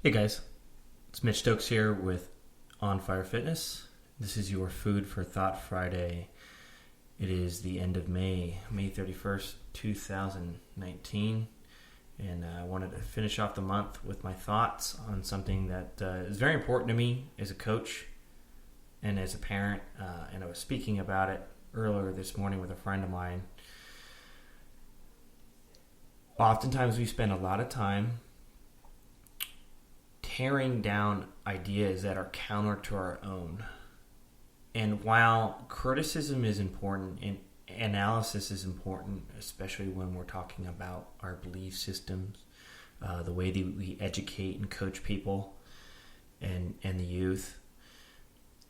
Hey guys, it's Mitch Stokes here with On Fire Fitness. This is your Food for Thought Friday. It is the end of May, May 31st, 2019. And I wanted to finish off the month with my thoughts on something that is very important to me as a coach and as a parent. And I was speaking about it earlier this morning with a friend of mine. Oftentimes we spend a lot of time tearing down ideas that are counter to our own. And while criticism is important and analysis is important, especially when we're talking about our belief systems, the way that we educate and coach people and the youth,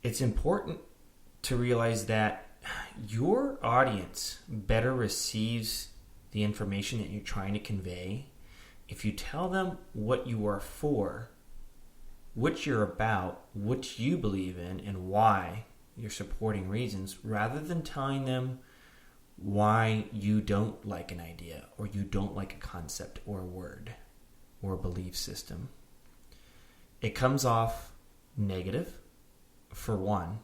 it's important to realize that your audience better receives the information that you're trying to convey if you tell them what you are for, what you're about, what you believe in, and why you're supporting reasons, rather than telling them why you don't like an idea or you don't like a concept or a word or a belief system. It comes off negative, for one.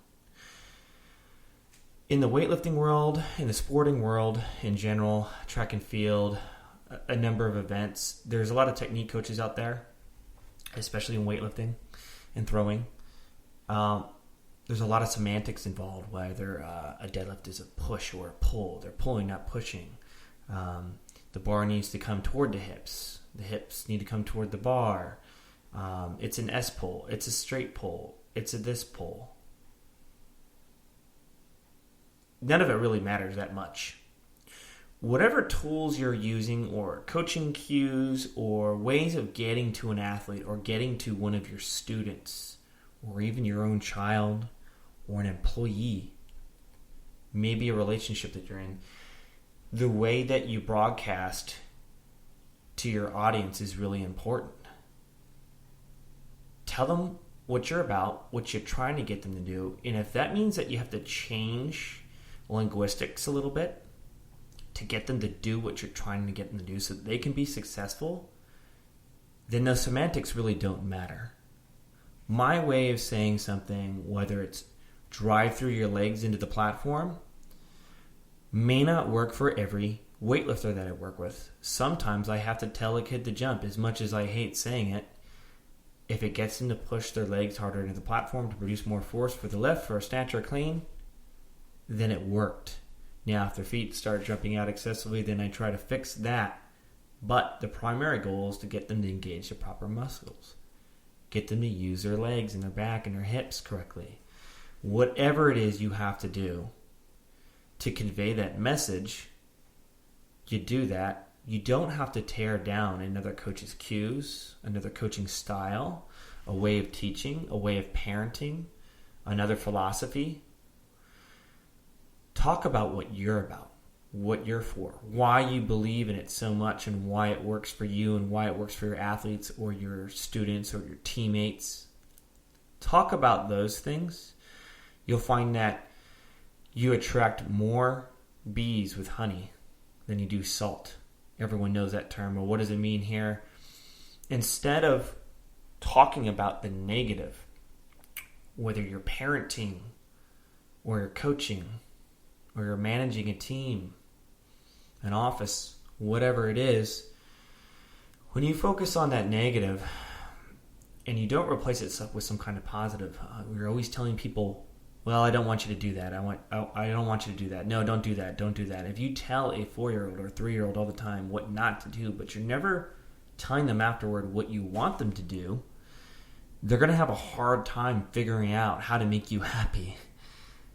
In the weightlifting world, in the sporting world in general, track and field, a number of events, there's a lot of technique coaches out there, especially in weightlifting and throwing. There's a lot of semantics involved, whether a deadlift is a push or a pull. They're pulling, not pushing. The bar needs to come toward the hips. The hips need to come toward the bar. It's an S pull. It's a straight pull. It's a this pull. None of it really matters that much. Whatever tools you're using, or coaching cues, or ways of getting to an athlete or getting to one of your students, or even your own child or an employee, maybe a relationship that you're in, the way that you broadcast to your audience is really important. Tell them what you're about, what you're trying to get them to do, and if that means that you have to change linguistics a little bit to get them to do what you're trying to get them to do so that they can be successful, then those semantics really don't matter. My way of saying something, whether it's drive through your legs into the platform, may not work for every weightlifter that I work with. Sometimes I have to tell a kid to jump, as much as I hate saying it. If it gets them to push their legs harder into the platform to produce more force for the lift, for a snatch or clean, then it worked. Now, if their feet start jumping out excessively, then I try to fix that. But the primary goal is to get them to engage the proper muscles. Get them to use their legs and their back and their hips correctly. Whatever it is you have to do to convey that message, you do that. You don't have to tear down another coach's cues, another coaching style, a way of teaching, a way of parenting, another philosophy. Talk about what you're about, what you're for, why you believe in it so much, and why it works for you and why it works for your athletes or your students or your teammates. Talk about those things. You'll find that you attract more bees with honey than you do salt. Everyone knows that term. Well, what does it mean here? Instead of talking about the negative, whether you're parenting or you're coaching, or you're managing a team, an office, whatever it is, when you focus on that negative and you don't replace it with some kind of positive, you're always telling people, well, I don't want you to do that. I don't want you to do that. No, don't do that. Don't do that. If you tell a 4-year-old or a 3-year-old all the time what not to do, but you're never telling them afterward what you want them to do, they're going to have a hard time figuring out how to make you happy.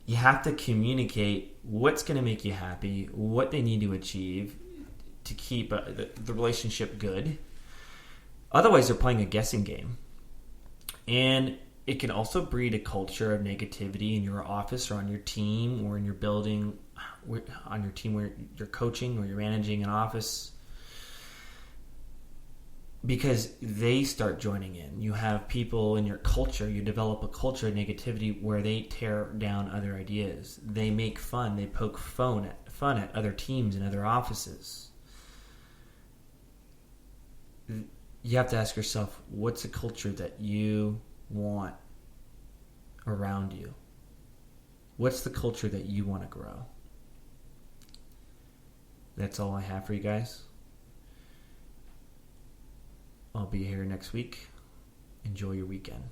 You have to communicate what's going to make you happy, what they need to achieve to keep the relationship good. Otherwise, they're playing a guessing game. And it can also breed a culture of negativity in your office or on your team or in your building, on your team where you're coaching or you're managing an office, because they start joining in. You have people in your culture, you develop a culture of negativity where they tear down other ideas. They make fun, they poke fun at other teams and other offices. you have to ask yourself, what's a culture that you want around you? What's the culture that you want to grow? That's all I have for you guys. I'll be here next week. Enjoy your weekend.